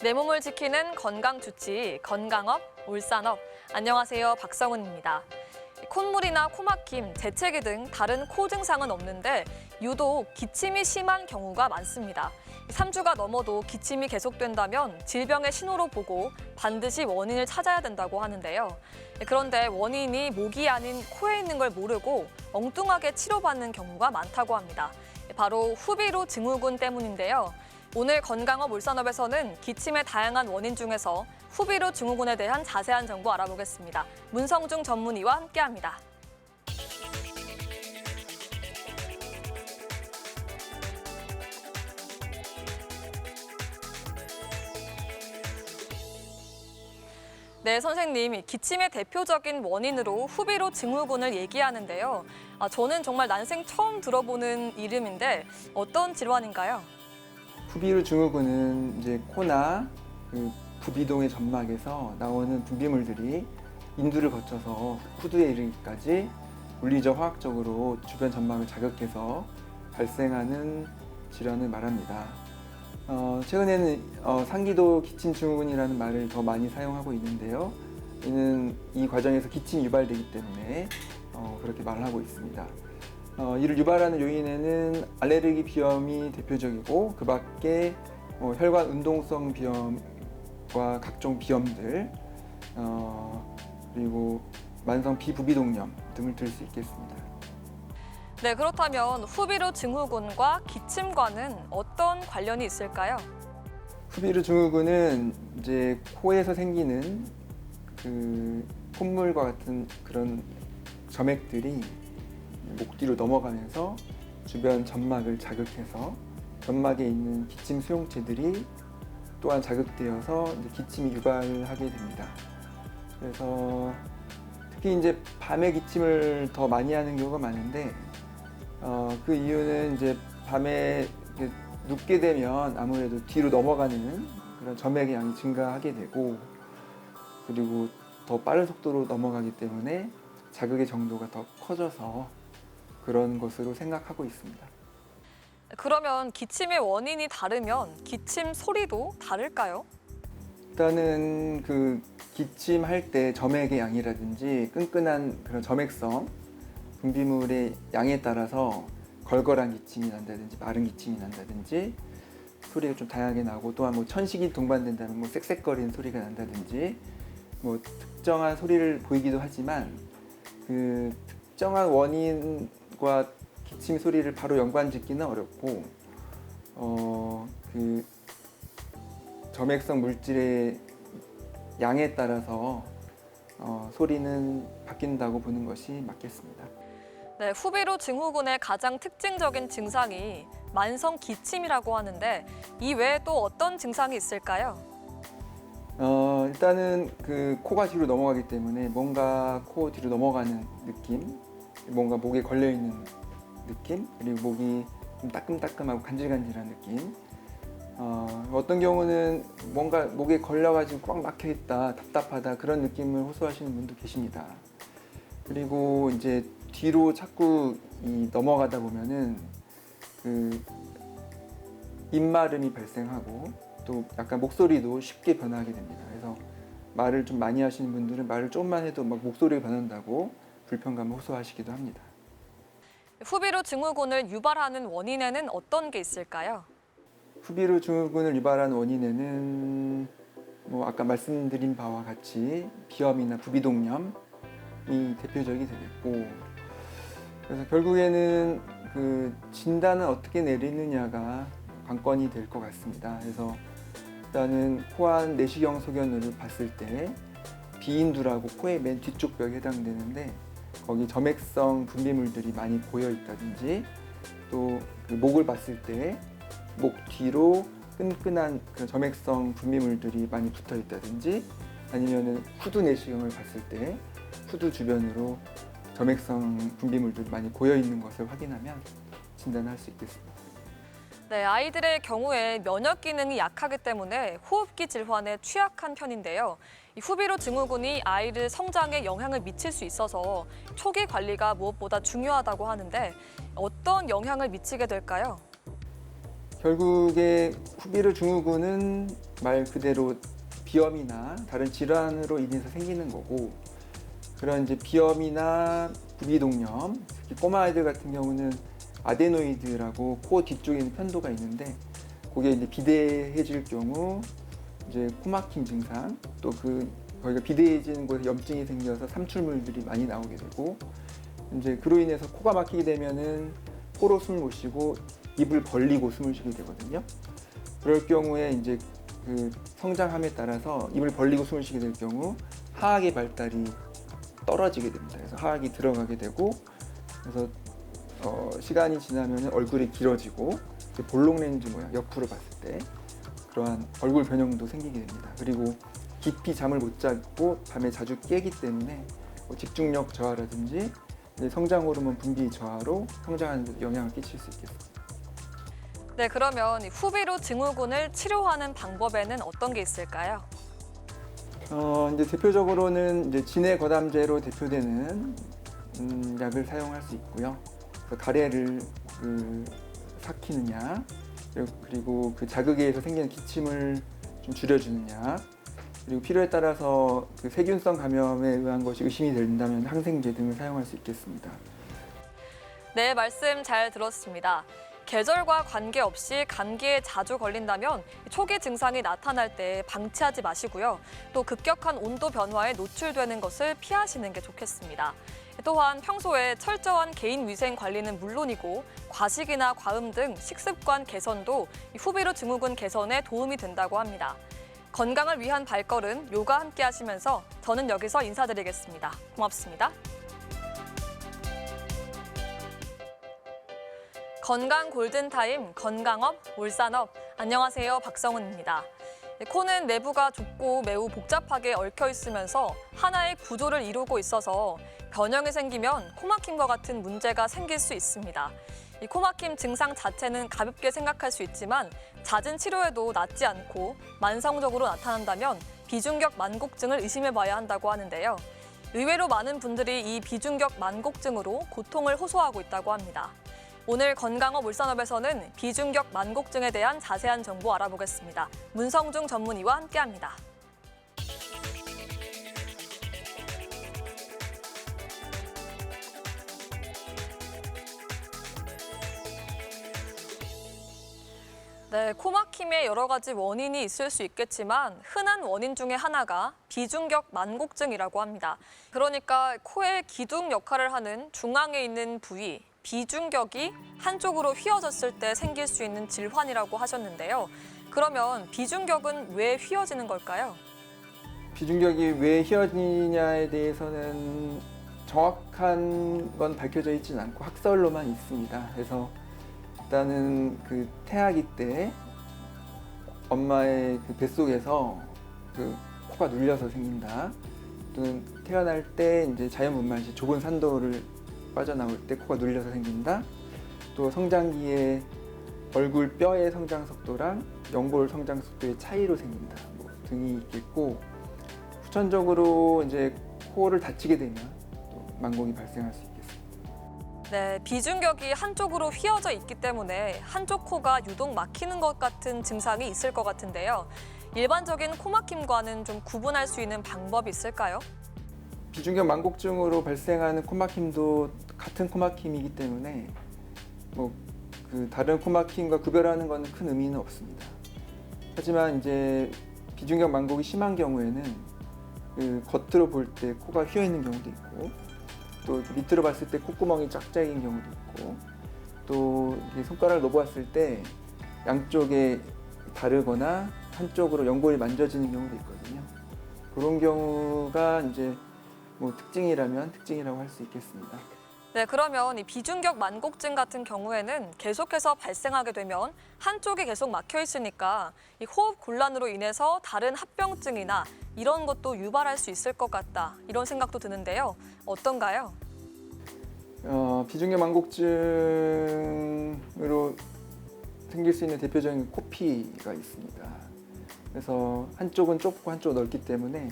내 몸을 지키는 건강 주치, 건강업, 울산업. 안녕하세요, 박성은입니다. 콧물이나 코막힘, 재채기 등 다른 코 증상은 없는데 유독 기침이 심한 경우가 많습니다. 3주가 넘어도 기침이 계속된다면 질병의 신호로 보고 반드시 원인을 찾아야 된다고 하는데요. 그런데 원인이 목이 아닌 코에 있는 걸 모르고 엉뚱하게 치료받는 경우가 많다고 합니다. 바로 후비루 증후군 때문인데요. 오늘 건강업 울산업에서는 기침의 다양한 원인 중에서 후비루 증후군에 대한 자세한 정보 알아보겠습니다. 문성중 전문의와 함께합니다. 네, 선생님, 기침의 대표적인 원인으로 후비루 증후군을 얘기하는데요. 저는 정말 난생 처음 들어보는 이름인데 어떤 질환인가요? 후비루 증후군은 이제 코나 그 부비동의 점막에서 나오는 분비물들이 인두를 거쳐서 후두에 이르기까지 물리적 화학적으로 주변 점막을 자극해서 발생하는 질환을 말합니다. 최근에는 상기도 기침 증후군이라는 말을 더 많이 사용하고 있는데요. 이는 이 과정에서 기침이 유발되기 때문에 그렇게 말을 하고 있습니다. 이를 유발하는 요인에는 알레르기 비염이 대표적이고 그 밖에 혈관 운동성 비염과 각종 비염들 그리고 만성 비부비동염 등을 들 수 있겠습니다. 네, 그렇다면 후비루 증후군과 기침과는 어떤 관련이 있을까요? 후비루 증후군은 이제 코에서 생기는 그 콧물과 같은 그런 점액들이 목 뒤로 넘어가면서 주변 점막을 자극해서 점막에 있는 기침 수용체들이 또한 자극되어서 이제 기침이 유발하게 됩니다. 그래서 특히 이제 밤에 기침을 더 많이 하는 경우가 많은데 그 이유는 이제 밤에 눕게 되면 아무래도 뒤로 넘어가는 그런 점액의 양이 증가하게 되고 그리고 더 빠른 속도로 넘어가기 때문에 자극의 정도가 더 커져서 그런 것으로 생각하고 있습니다. 그러면 기침의 원인이 다르면 기침 소리도 다를까요? 일단은 그 기침할 때 점액의 양이라든지 끈끈한 그런 점액성 분비물의 양에 따라서 걸걸한 기침이 난다든지 마른 기침이 난다든지 소리가 좀 다양하게 나고 또한 뭐 천식이 동반된다면 뭐 쌕쌕거리는 소리가 난다든지 뭐 특정한 소리를 보이기도 하지만 그 특정한 원인과 기침 소리를 바로 연관짓기는 어렵고 그 점액성 물질의 양에 따라서 소리는 바뀐다고 보는 것이 맞겠습니다. 네, 후비루 증후군의 가장 특징적인 증상이 만성 기침이라고 하는데 이 외에 또 어떤 증상이 있을까요? 일단은 그 코가 뒤로 넘어가기 때문에 뭔가 코 뒤로 넘어가는 느낌, 뭔가 목에 걸려 있는 느낌, 그리고 목이 좀 따끔따끔하고 간질간질한 느낌. 어떤 경우는 뭔가 목에 걸려가지고 꽉 막혀 있다, 답답하다 그런 느낌을 호소하시는 분도 계십니다. 그리고 이제 뒤로 자꾸 넘어가다 보면은 그 입마름이 발생하고 또 약간 목소리도 쉽게 변하게 됩니다. 그래서 말을 좀 많이 하시는 분들은 말을 조금만 해도 막 목소리가 변한다고 불편감을 호소하시기도 합니다. 후비루 증후군을 유발하는 원인에는 어떤 게 있을까요? 후비루 증후군을 유발하는 원인에는 뭐 아까 말씀드린 바와 같이 비염이나 부비동염이 대표적이 되겠고 그래서 결국에는 그 진단은 어떻게 내리느냐가 관건이 될 것 같습니다. 그래서 일단은 코안 내시경 소견으로 봤을 때 비인두라고 코의 맨 뒤쪽 벽에 해당되는데 거기 점액성 분비물들이 많이 고여 있다든지 또 그 목을 봤을 때 목 뒤로 끈끈한 그 점액성 분비물들이 많이 붙어 있다든지 아니면은 후두 내시경을 봤을 때 후두 주변으로 점액성 분비물들이 많이 고여 있는 것을 확인하면 진단할 수 있겠습니다. 네, 아이들의 경우에 면역 기능이 약하기 때문에 호흡기 질환에 취약한 편인데요. 이 후비루 증후군이 아이들 성장에 영향을 미칠 수 있어서 초기 관리가 무엇보다 중요하다고 하는데 어떤 영향을 미치게 될까요? 결국에 후비루 증후군은 말 그대로 비염이나 다른 질환으로 인해서 생기는 거고, 그런 이제 비염이나 부비동염, 특히 꼬마 아이들 같은 경우는 아데노이드라고 코 뒤쪽에 있는 편도가 있는데, 그게 이제 비대해질 경우 이제 코막힘 증상, 또 거기가 비대해지는 곳에 염증이 생겨서 삼출물들이 많이 나오게 되고, 이제 그로 인해서 코가 막히게 되면은 코로 숨을 못 쉬고 입을 벌리고 숨을 쉬게 되거든요. 그럴 경우에 이제 그 성장함에 따라서 입을 벌리고 숨을 쉬게 될 경우 하악의 발달이 떨어지게 됩니다. 그래서 하악이 들어가게 되고, 그래서 시간이 지나면 얼굴이 길어지고 볼록 렌즈 모양 옆으로 봤을 때 그러한 얼굴 변형도 생기게 됩니다. 그리고 깊이 잠을 못 자고 밤에 자주 깨기 때문에 집중력 저하라든지 성장 호르몬 분비 저하로 성장하는 데 영향을 끼칠 수 있겠습니다. 네, 그러면 이 후비루 증후군을 치료하는 방법에는 어떤 게 있을까요? 이제 대표적으로는 이제 진해거담제로 대표되는 약을 사용할 수 있고요. 그래서 가래를 삭히는 약, 그리고 그 자극에 의해서 생기는 기침을 좀 줄여주는 약, 그리고 필요에 따라서 그 세균성 감염에 의한 것이 의심이 된다면 항생제 등을 사용할 수 있겠습니다. 네, 말씀 잘 들었습니다. 계절과 관계없이 감기에 자주 걸린다면 초기 증상이 나타날 때 방치하지 마시고요. 또 급격한 온도 변화에 노출되는 것을 피하시는 게 좋겠습니다. 또한 평소에 철저한 개인 위생 관리는 물론이고 과식이나 과음 등 식습관 개선도 후비루 증후군 개선에 도움이 된다고 합니다. 건강을 위한 발걸음 요가 함께 하시면서 저는 여기서 인사드리겠습니다. 고맙습니다. 건강 골든타임 건강업 울산업 안녕하세요, 박성훈입니다. 코는 내부가 좁고 매우 복잡하게 얽혀 있으면서 하나의 구조를 이루고 있어서 변형이 생기면 코막힘과 같은 문제가 생길 수 있습니다. 이 코막힘 증상 자체는 가볍게 생각할 수 있지만 잦은 치료에도 낫지 않고 만성적으로 나타난다면 비중격 만곡증을 의심해봐야 한다고 하는데요. 의외로 많은 분들이 이 비중격 만곡증으로 고통을 호소하고 있다고 합니다. 오늘 건강업 울산업에서는 비중격 만곡증에 대한 자세한 정보 알아보겠습니다. 문성중 전문의와 함께합니다. 네, 코막힘의 여러 가지 원인이 있을 수 있겠지만 흔한 원인 중에 하나가 비중격 만곡증이라고 합니다. 그러니까 코의 기둥 역할을 하는 중앙에 있는 부위, 비중격이 한쪽으로 휘어졌을 때 생길 수 있는 질환이라고 하셨는데요. 그러면 비중격은 왜 휘어지는 걸까요? 비중격이 왜 휘어지냐에 대해서는 정확한 건 밝혀져 있지는 않고 학설로만 있습니다. 그래서 일단은 그 태아기 때 엄마의 그 뱃속에서 그 코가 눌려서 생긴다. 또는 태어날 때 이제 자연분만시 좁은 산도를 빠져나올 때 코가 눌려서 생긴다. 또 성장기에 얼굴 뼈의 성장 속도랑 연골 성장 속도의 차이로 생긴다. 등이 있겠고, 후천적으로 이제 코를 다치게 되면 또 만곡이 발생할 수 있겠습니다. 네, 비중격이 한쪽으로 휘어져 있기 때문에 한쪽 코가 유독 막히는 것 같은 증상이 있을 것 같은데요. 일반적인 코막힘과는 좀 구분할 수 있는 방법이 있을까요? 비중격 만곡증으로 발생하는 코막힘도 같은 코막힘이기 때문에 다른 코막힘과 구별하는 것은 큰 의미는 없습니다. 하지만 이제 비중격 만곡이 심한 경우에는 겉으로 볼 때 코가 휘어 있는 경우도 있고, 또 밑으로 봤을 때 콧구멍이 쫙짝인 경우도 있고, 또 손가락을 넣어봤을 때 양쪽에 다르거나 한쪽으로 연골이 만져지는 경우도 있거든요. 그런 경우가 이제 특징이라면 특징이라고 할 수 있겠습니다. 네, 그러면 이 비중격 만곡증 같은 경우에는 계속해서 발생하게 되면 한쪽이 계속 막혀 있으니까 이 호흡 곤란으로 인해서 다른 합병증이나 이런 것도 유발할 수 있을 것 같다, 이런 생각도 드는데요. 어떤가요? 비중격 만곡증으로 생길 수 있는 대표적인 코피가 있습니다. 그래서 한쪽은 좁고 한쪽은 넓기 때문에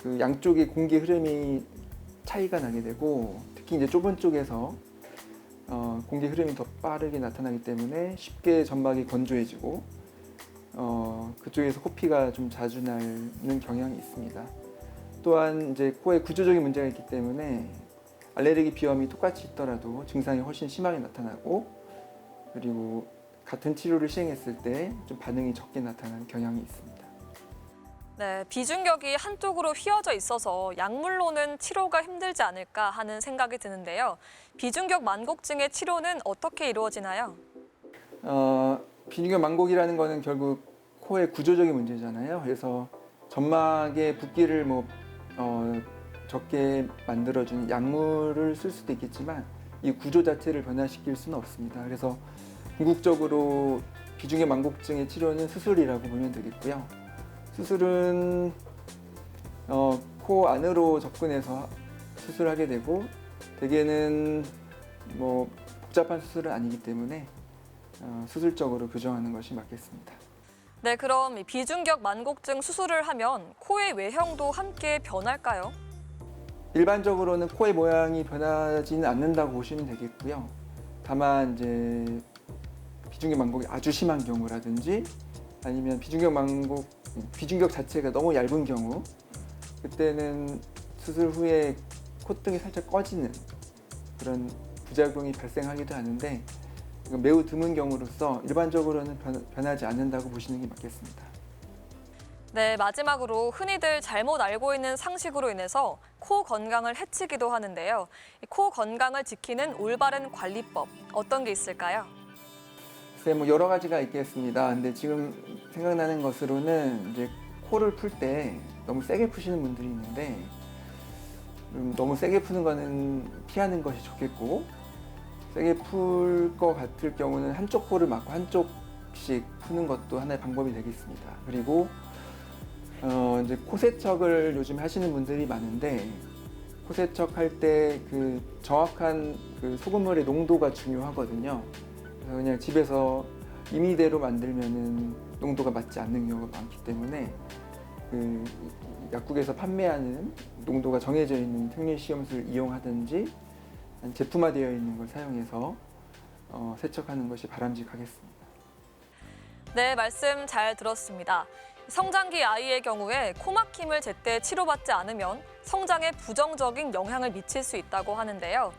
그 양쪽의 공기 흐름이 차이가 나게 되고, 특히 이제 좁은 쪽에서 공기 흐름이 더 빠르게 나타나기 때문에 쉽게 점막이 건조해지고, 그쪽에서 코피가 좀 자주 나는 경향이 있습니다. 또한 이제 코에 구조적인 문제가 있기 때문에 알레르기 비염이 똑같이 있더라도 증상이 훨씬 심하게 나타나고, 그리고 같은 치료를 시행했을 때 좀 반응이 적게 나타나는 경향이 있습니다. 네, 비중격이 한쪽으로 휘어져 있어서 약물로는 치료가 힘들지 않을까 하는 생각이 드는데요. 비중격 만곡증의 치료는 어떻게 이루어지나요? 비중격 만곡이라는 거는 결국 코의 구조적인 문제잖아요. 그래서 점막의 붓기를 적게 만들어주는 약물을 쓸 수도 있겠지만 이 구조 자체를 변화시킬 수는 없습니다. 그래서 궁극적으로 비중격 만곡증의 치료는 수술이라고 보면 되겠고요. 수술은 코 안으로 접근해서 수술하게 되고, 대개는 복잡한 수술은 아니기 때문에 수술적으로 교정하는 것이 맞겠습니다. 네, 그럼 이 비중격 만곡증 수술을 하면 코의 외형도 함께 변할까요? 일반적으로는 코의 모양이 변하지는 않는다고 보시면 되겠고요. 다만 이제 비중격 만곡이 아주 심한 경우라든지, 아니면 비중격 자체가 너무 얇은 경우, 그때는 수술 후에 콧등이 살짝 꺼지는 그런 부작용이 발생하기도 하는데, 이건 매우 드문 경우로서 일반적으로는 변하지 않는다고 보시는 게 맞겠습니다. 네, 마지막으로 흔히들 잘못 알고 있는 상식으로 인해서 코 건강을 해치기도 하는데요. 이 코 건강을 지키는 올바른 관리법, 어떤 게 있을까요? 글쎄, 여러 가지가 있겠습니다. 근데 지금 생각나는 것으로는 이제 코를 풀 때 너무 세게 푸시는 분들이 있는데, 너무 세게 푸는 거는 피하는 것이 좋겠고, 세게 풀 것 같을 경우는 한쪽 코를 막고 한쪽씩 푸는 것도 하나의 방법이 되겠습니다. 그리고 이제 코 세척을 요즘 하시는 분들이 많은데, 코 세척할 때 그 정확한 그 소금물의 농도가 중요하거든요. 그래서 그냥 집에서 임의대로 만들면은 농도가 맞지 않는 경우가 많기 때문에 그 약국에서 판매하는 농도가 정해져 있는 생리식염수를 이용하든지 제품화되어 있는 걸 사용해서 세척하는 것이 바람직하겠습니다. 네, 말씀 잘 들었습니다. 성장기 아이의 경우에 코막힘을 제때 치료받지 않으면 성장에 부정적인 영향을 미칠 수 있다고 하는데요.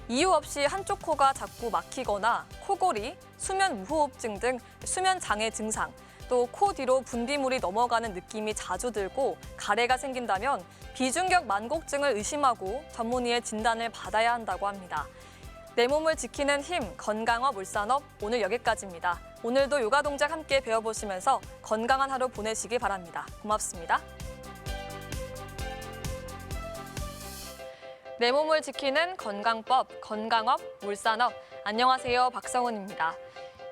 이유 없이 한쪽 코가 자꾸 막히거나 코골이, 수면 무호흡증 등 수면 장애 증상, 또 코 뒤로 분비물이 넘어가는 느낌이 자주 들고 가래가 생긴다면 비중격 만곡증을 의심하고 전문의의 진단을 받아야 한다고 합니다. 내 몸을 지키는 힘, 건강업, 울산업, 오늘 여기까지입니다. 오늘도 요가 동작 함께 배워보시면서 건강한 하루 보내시기 바랍니다. 고맙습니다. 내 몸을 지키는 건강법, 건강업, 울산업. 안녕하세요, 박성은입니다.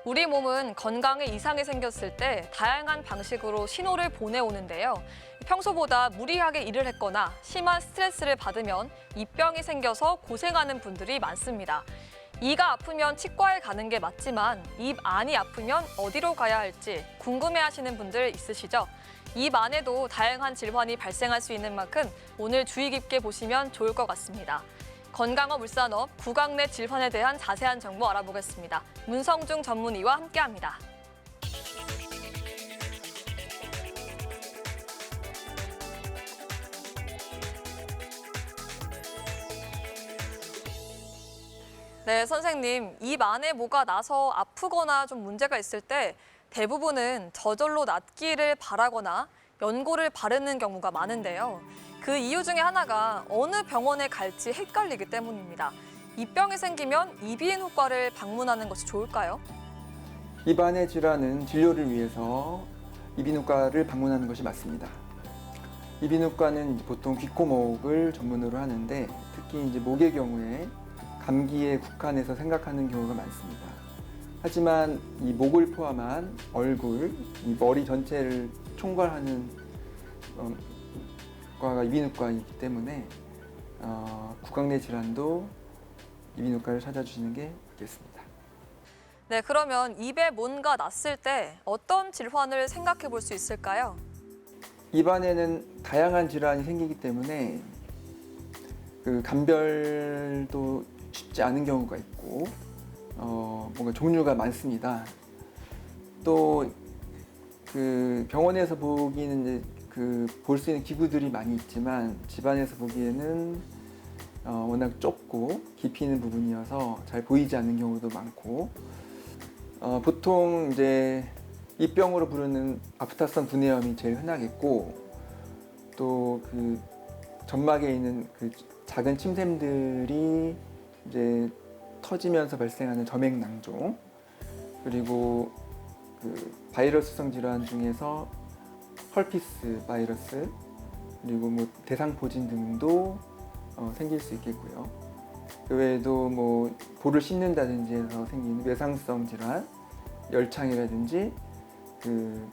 우리 몸은 건강에 이상이 생겼을 때 다양한 방식으로 신호를 보내오는데요. 평소보다 무리하게 일을 했거나 심한 스트레스를 받으면 입병이 생겨서 고생하는 분들이 많습니다. 이가 아프면 치과에 가는 게 맞지만 입 안이 아프면 어디로 가야 할지 궁금해하시는 분들 있으시죠? 입 안에도 다양한 질환이 발생할 수 있는 만큼 오늘 주의 깊게 보시면 좋을 것 같습니다. 건강업 울산업 구강 내 질환에 대한 자세한 정보 알아보겠습니다. 문성중 전문의와 함께합니다. 네, 선생님. 입 안에 뭐가 나서 아프거나 좀 문제가 있을 때 대부분은 저절로 낫기를 바라거나 연고를 바르는 경우가 많은데요. 그 이유 중에 하나가 어느 병원에 갈지 헷갈리기 때문입니다. 입병이 생기면 이비인후과를 방문하는 것이 좋을까요? 입안의 질환은 진료를 위해서 이비인후과를 방문하는 것이 맞습니다. 이비인후과는 보통 귀, 코, 목을 전문으로 하는데, 특히 이제 목의 경우에 감기에 국한해서 생각하는 경우가 많습니다. 하지만 이 목을 포함한 얼굴, 이 머리 전체를 총괄하는 과가 이비인후과이기 때문에 구강 내 질환도 이비인후과를 찾아주시는 게 맞겠습니다. 네, 그러면 입에 뭔가 났을 때 어떤 질환을 생각해 볼 수 있을까요? 입안에는 다양한 질환이 생기기 때문에 그 감별도 쉽지 않은 경우가 있고, 뭔가 종류가 많습니다. 또 그 병원에서 보기는 이제 그 볼 수 있는 기구들이 많이 있지만 집안에서 보기에는 워낙 좁고 깊이 있는 부분이어서 잘 보이지 않는 경우도 많고 보통 이제 입병으로 부르는 아프타성 분해염이 제일 흔하겠고 또 그 점막에 있는 그 작은 침샘들이 이제 터지면서 발생하는 점액낭종 그리고 그 바이러스성 질환 중에서 헐피스 바이러스 그리고 뭐 대상포진 등도 생길 수 있겠고요. 그 외에도 뭐 볼을 씻는다든지 해서 생기는 외상성 질환, 열창이라든지 그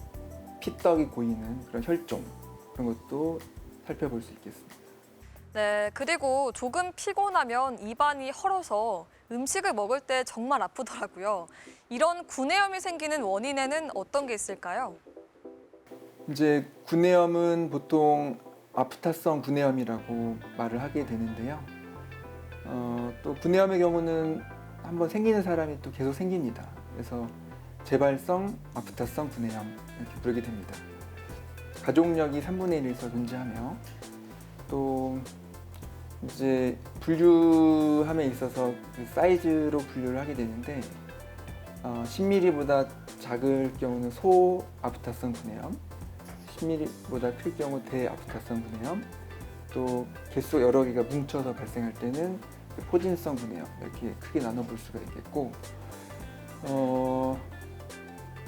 피떡이 고이는 그런 혈종 그런 것도 살펴볼 수 있겠습니다. 네, 그리고 조금 피곤하면 입안이 헐어서 음식을 먹을 때 정말 아프더라고요. 이런 구내염이 생기는 원인에는 어떤 게 있을까요? 이제 구내염은 보통 아프타성 구내염이라고 말을 하게 되는데요. 또 구내염의 경우는 한번 생기는 사람이 또 계속 생깁니다. 그래서 재발성 아프타성 구내염 이렇게 부르게 됩니다. 가족력이 3분의 1에서 존재하며 또 이제 분류함에 있어서 그 사이즈로 분류를 하게 되는데 10mm보다 작을 경우는 소 아프타성 구내염, 10mm보다 클 경우 대 아프타성 구내염, 또 개수 여러 개가 뭉쳐서 발생할 때는 그 포진성 구내염 이렇게 크게 나눠볼 수가 있겠고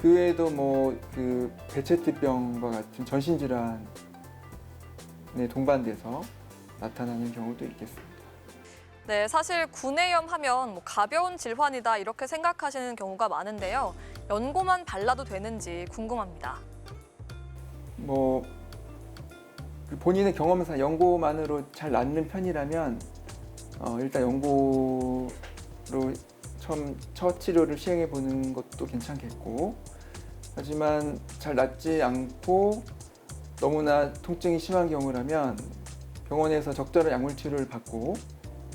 그 외에도 뭐 그 베체트병과 같은 전신 질환에 동반돼서 나타나는 경우도 있겠습니다. 네, 사실 구내염 하면 뭐 가벼운 질환이다 이렇게 생각하시는 경우가 많은데요. 연고만 발라도 되는지 궁금합니다. 뭐 본인의 경험상 연고만으로 잘 낫는 편이라면 일단 연고로 첫 치료를 시행해 보는 것도 괜찮겠고 하지만 잘 낫지 않고 너무나 통증이 심한 경우라면 병원에서 적절한 약물 치료를 받고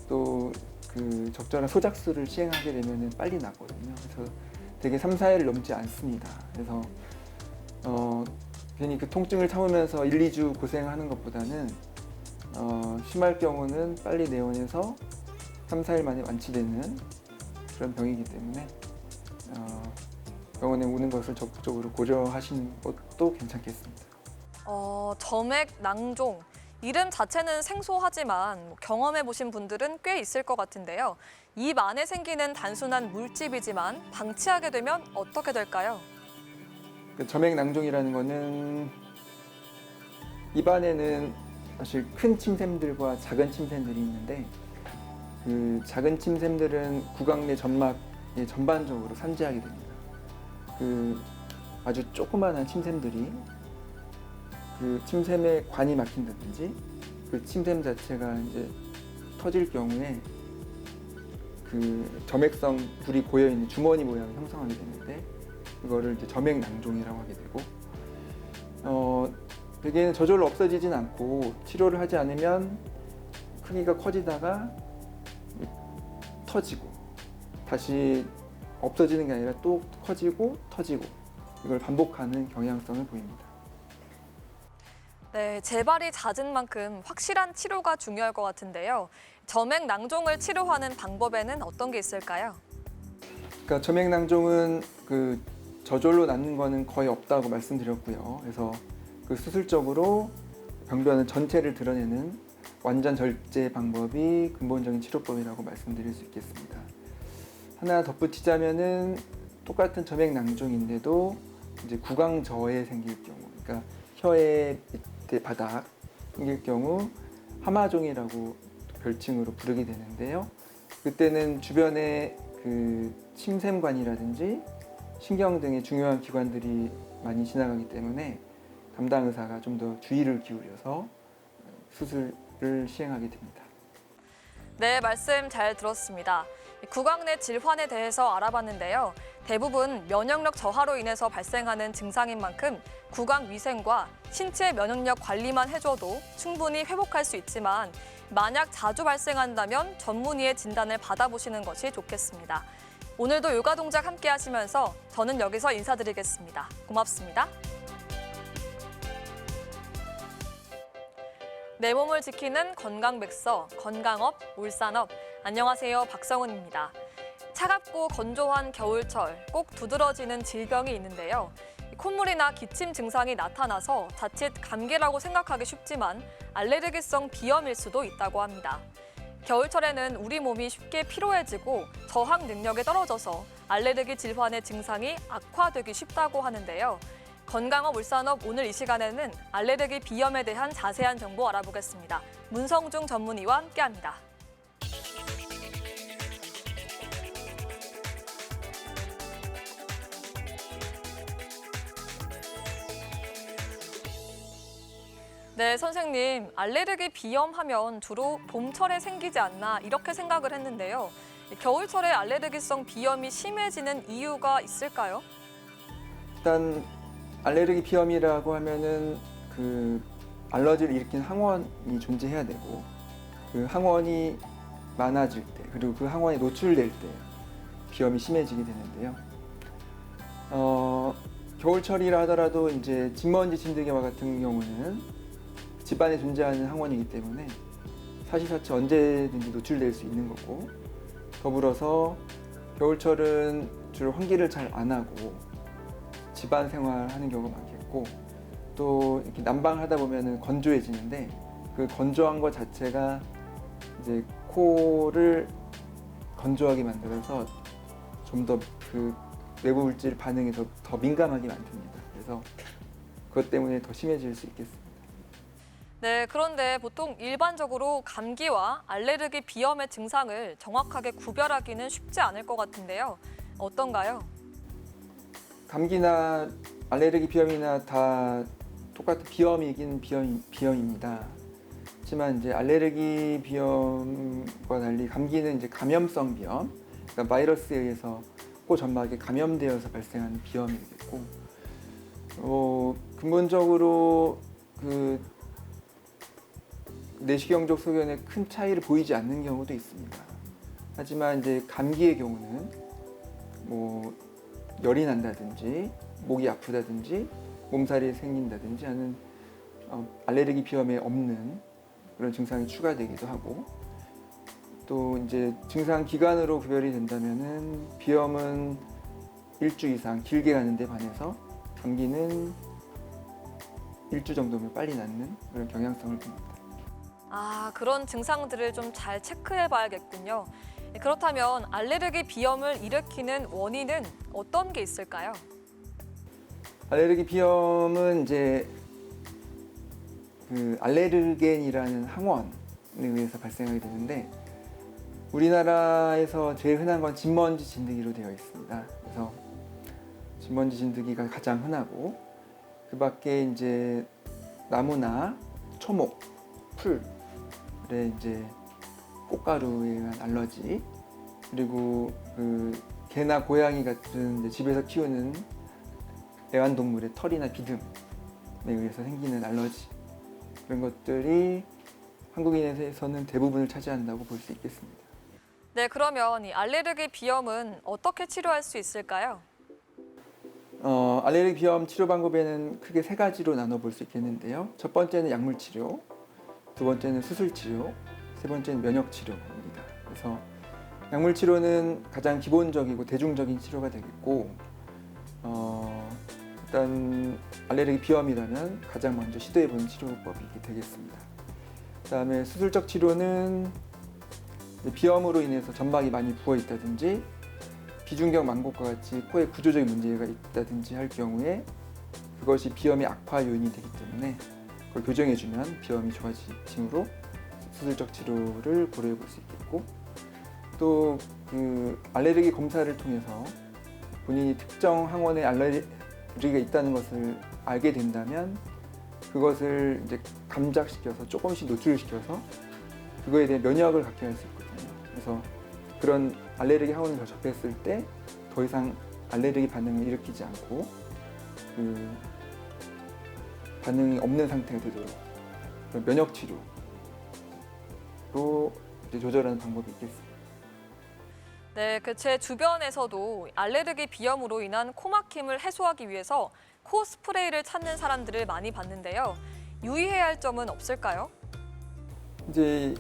또 그 적절한 소작술을 시행하게 되면 빨리 낫거든요. 그래서 되게 3, 4일을 넘지 않습니다. 그래서 괜히 그 통증을 참으면서 1, 2주 고생하는 것보다는 심할 경우는 빨리 내원해서 3, 4일 만에 완치되는 그런 병이기 때문에 병원에 오는 것을 적극적으로 고려하시는 것도 괜찮겠습니다. 점액 낭종. 이름 자체는 생소하지만 경험해 보신 분들은 꽤 있을 것 같은데요. 입 안에 생기는 단순한 물집이지만 방치하게 되면 어떻게 될까요? 점액 낭종이라는 거는 입안에는 사실 큰 침샘들과 작은 침샘들이 있는데 그 작은 침샘들은 구강 내 점막에 전반적으로 산재하게 됩니다. 그 아주 조그마한 침샘들이 그 침샘에 관이 막힌다든지 그 침샘 자체가 이제 터질 경우에 그 점액성 불이 고여 있는 주머니 모양을 형성하게 되는데 이거를 이제 점액 낭종이라고 하게 되고 대개는 저절로 없어지진 않고 치료를 하지 않으면 크기가 커지다가 터지고 다시 없어지는 게 아니라 또 커지고 터지고 이걸 반복하는 경향성을 보입니다. 네, 재발이 잦은 만큼 확실한 치료가 중요할 것 같은데요. 점액 낭종을 치료하는 방법에는 어떤 게 있을까요? 그러니까 점액 낭종은 그 저절로 낫는 거는 거의 없다고 말씀드렸고요. 그래서 그 수술적으로 병변은 전체를 드러내는 완전 절제 방법이 근본적인 치료법이라고 말씀드릴 수 있겠습니다. 하나 덧붙이자면은 똑같은 점액 낭종인데도 이제 구강저에 생길 경우, 그러니까 혀의 밑에 바닥 생길 경우 하마종이라고 별칭으로 부르게 되는데요. 그때는 주변에 그 침샘관이라든지 신경 등의 중요한 기관들이 많이 지나가기 때문에 담당 의사가 좀 더 주의를 기울여서 수술을 시행하게 됩니다. 네, 말씀 잘 들었습니다. 구강 내 질환에 대해서 알아봤는데요. 대부분 면역력 저하로 인해서 발생하는 증상인 만큼 구강 위생과 신체 면역력 관리만 해줘도 충분히 회복할 수 있지만 만약 자주 발생한다면 전문의의 진단을 받아보시는 것이 좋겠습니다. 오늘도 요가 동작 함께 하시면서 저는 여기서 인사드리겠습니다. 고맙습니다. 내 몸을 지키는 건강백서, 건강업, 울산업. 안녕하세요, 박성은입니다. 차갑고 건조한 겨울철 꼭 두드러지는 질병이 있는데요. 콧물이나 기침 증상이 나타나서 자칫 감기라고 생각하기 쉽지만 알레르기성 비염일 수도 있다고 합니다. 겨울철에는 우리 몸이 쉽게 피로해지고 저항 능력이 떨어져서 알레르기 질환의 증상이 악화되기 쉽다고 하는데요. 건강업 울산업 오늘 이 시간에는 알레르기 비염에 대한 자세한 정보 알아보겠습니다. 문성중 전문의와 함께합니다. 네, 선생님. 알레르기 비염하면 주로 봄철에 생기지 않나 이렇게 생각을 했는데요. 겨울철에 알레르기성 비염이 심해지는 이유가 있을까요? 일단 알레르기 비염이라고 하면은 그 알러지를 일으키는 항원이 존재해야 되고 그 항원이 많아질 때 그리고 그 항원에 노출될 때 비염이 심해지게 되는데요. 겨울철이라 하더라도 이제 진먼지 진드기와 같은 경우는 집안에 존재하는 항원이기 때문에 사시사철 언제든지 노출될 수 있는 거고, 더불어서 겨울철은 주로 환기를 잘 안 하고 집안 생활하는 경우가 많겠고, 또 이렇게 난방하다 보면은 건조해지는데 그 건조한 것 자체가 이제 코를 건조하게 만들어서 좀 더 그 외부 물질 반응에 더 민감하게 만듭니다. 그래서 그것 때문에 더 심해질 수 있겠습니다. 네, 그런데 보통 일반적으로 감기와 알레르기 비염의 증상을 정확하게 구별하기는 쉽지 않을 것 같은데요. 어떤가요? 감기나 알레르기 비염이나 다 똑같은 비염이긴 비염입니다. 하지만 이제 알레르기 비염과 달리 감기는 이제 감염성 비염, 그러니까 바이러스에 의해서 코 점막에 감염되어서 발생하는 비염이 되겠고, 근본적으로 그 내시경적 소견에 큰 차이를 보이지 않는 경우도 있습니다. 하지만 이제 감기의 경우는 뭐 열이 난다든지 목이 아프다든지 몸살이 생긴다든지 하는 알레르기 비염에 없는 그런 증상이 추가되기도 하고, 또 이제 증상 기간으로 구별이 된다면은 비염은 일주 이상 길게 가는 데 반해서 감기는 일주 정도면 빨리 낫는 그런 경향성을 봅니다. 아, 그런 증상들을 좀 잘 체크해 봐야겠군요. 그렇다면 알레르기 비염을 일으키는 원인은 어떤 게 있을까요? 알레르기 비염은 이제 그 알레르겐이라는 항원에 의해서 발생하게 되는데, 우리나라에서 제일 흔한 건 진먼지 진드기로 되어 있습니다. 그래서 진먼지 진드기가 가장 흔하고, 그 밖에 이제 나무나 초목, 풀에 이제 꽃가루에 의한 알러지, 그리고 그 개나 고양이 같은 이제 집에서 키우는 애완동물의 털이나 비듬에 의해서 생기는 알러지, 그런 것들이 한국인에서는 대부분을 차지한다고 볼 수 있겠습니다. 네, 그러면 이 알레르기 비염은 어떻게 치료할 수 있을까요? 알레르기 비염 치료 방법에는 크게 세 가지로 나눠볼 수 있겠는데요. 첫 번째는 약물 치료, 두 번째는 수술 치료, 세 번째는 면역 치료입니다. 그래서 약물 치료는 가장 기본적이고 대중적인 치료가 되겠고, 일단 알레르기 비염이라면 가장 먼저 시도해보는 치료법이 되겠습니다. 그다음에 수술적 치료는 비염으로 인해서 점막이 많이 부어 있다든지 비중격 망곡과 같이 코에 구조적인 문제가 있다든지 할 경우에 그것이 비염의 악화 요인이 되기 때문에 그걸 교정해주면 비염이 좋아짐으로 수술적 치료를 고려해 볼 수 있겠고, 또 그 알레르기 검사를 통해서 본인이 특정 항원에 알레르기가 있다는 것을 알게 된다면 그것을 이제 감작시켜서 조금씩 노출시켜서 그거에 대한 면역을 갖게 할 수 있거든요. 그래서 그런 알레르기 항원을 접했을 때 더 이상 알레르기 반응을 일으키지 않고 그 반응이 없는 상태가 되도록 면역 치료로 이제 조절하는 방법이 있겠습니다. 네, 제 주변에서도 알레르기 비염으로 인한 코막힘을 해소하기 위해서 코 스프레이를 찾는 사람들을 많이 봤는데요. 유의해야 할 점은 없을까요? 이제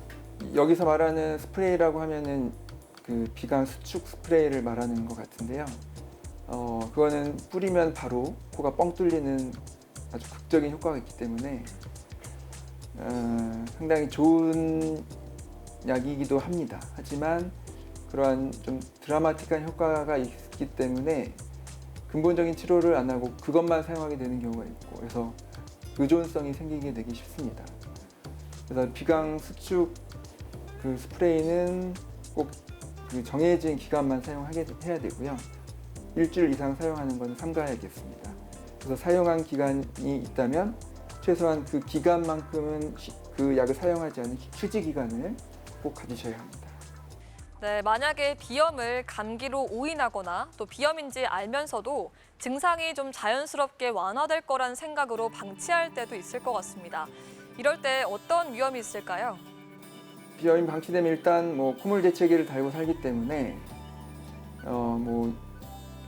여기서 말하는 스프레이라고 하면은 그 비강 수축 스프레이를 말하는 것 같은데요. 그거는 뿌리면 바로 코가 뻥 뚫리는 아주 극적인 효과가 있기 때문에 상당히 좋은 약이기도 합니다. 하지만 그러한 좀 드라마틱한 효과가 있기 때문에 근본적인 치료를 안 하고 그것만 사용하게 되는 경우가 있고, 그래서 의존성이 생기게 되기 쉽습니다. 그래서 비강 수축 그 스프레이는 꼭 그 정해진 기간만 해야 되고요. 일주일 이상 사용하는 건 삼가야겠습니다. 그래서 사용한 기간이 있다면 최소한 그 기간만큼은 그 약을 사용하지 않은 휴지 기간을 꼭 가지셔야 합니다. 네, 만약에 비염을 감기로 오인하거나 또 비염인지 알면서도 증상이 좀 자연스럽게 완화될 거란 생각으로 방치할 때도 있을 것 같습니다. 이럴 때 어떤 위험이 있을까요? 비염이 방치되면 일단 뭐 콧물 재채기를 달고 살기 때문에 뭐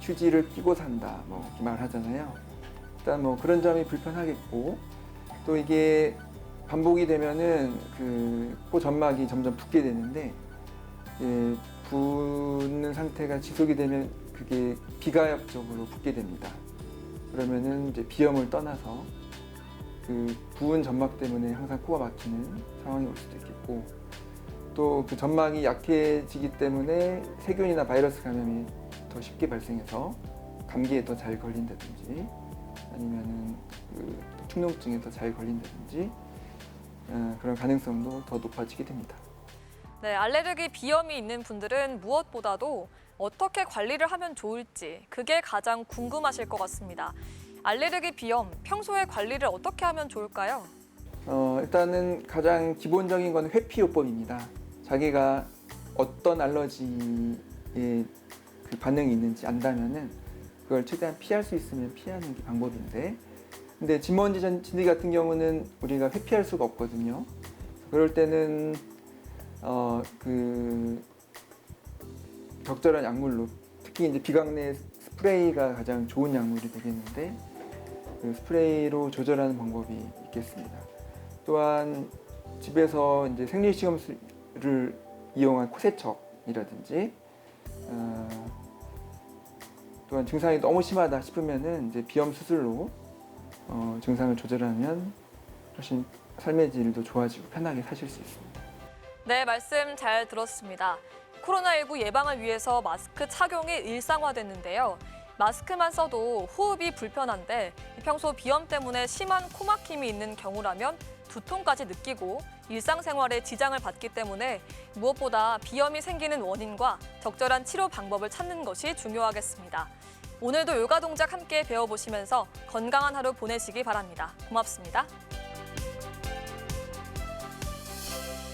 휴지를 끼고 산다 뭐 이렇게 말하잖아요. 일단 뭐 그런 점이 불편하겠고, 또 이게 반복이 되면은 그 코 점막이 점점 붓게 되는데, 붓는 상태가 지속이 되면 그게 비가역적으로 붓게 됩니다. 그러면은 이제 비염을 떠나서 그 부은 점막 때문에 항상 코가 막히는 상황이 올 수도 있겠고, 또 그 점막이 약해지기 때문에 세균이나 바이러스 감염이 더 쉽게 발생해서 감기에 더 잘 걸린다든지, 아니면은 그 축농증에 더 잘 걸린다든지, 그런 가능성도 더 높아지게 됩니다. 네, 알레르기 비염이 있는 분들은 무엇보다도 어떻게 관리를 하면 좋을지 그게 가장 궁금하실 것 같습니다. 알레르기 비염, 평소에 관리를 어떻게 하면 좋을까요? 일단은 가장 기본적인 건 회피요법입니다. 자기가 어떤 알러지에 그 반응이 있는지 안다면은 그걸 최대한 피할 수 있으면 피하는 게 방법인데, 근데 진먼지 진드기 같은 경우는 우리가 회피할 수가 없거든요. 그럴 때는 그 적절한 약물로, 특히 이제 비강내 스프레이가 가장 좋은 약물이 되겠는데, 그 스프레이로 조절하는 방법이 있겠습니다. 또한 집에서 이제 생리식염수를 이용한 코세척이라든지, 또한 증상이 너무 심하다 싶으면은 이제 비염 수술로 증상을 조절하면 훨씬 삶의 질도 좋아지고 편하게 사실 수 있습니다. 네, 말씀 잘 들었습니다. 코로나19 예방을 위해서 마스크 착용이 일상화됐는데요. 마스크만 써도 호흡이 불편한데 평소 비염 때문에 심한 코막힘이 있는 경우라면 두통까지 느끼고 일상생활에 지장을 받기 때문에 무엇보다 비염이 생기는 원인과 적절한 치료 방법을 찾는 것이 중요하겠습니다. 오늘도 요가 동작 함께 배워보시면서 건강한 하루 보내시기 바랍니다. 고맙습니다.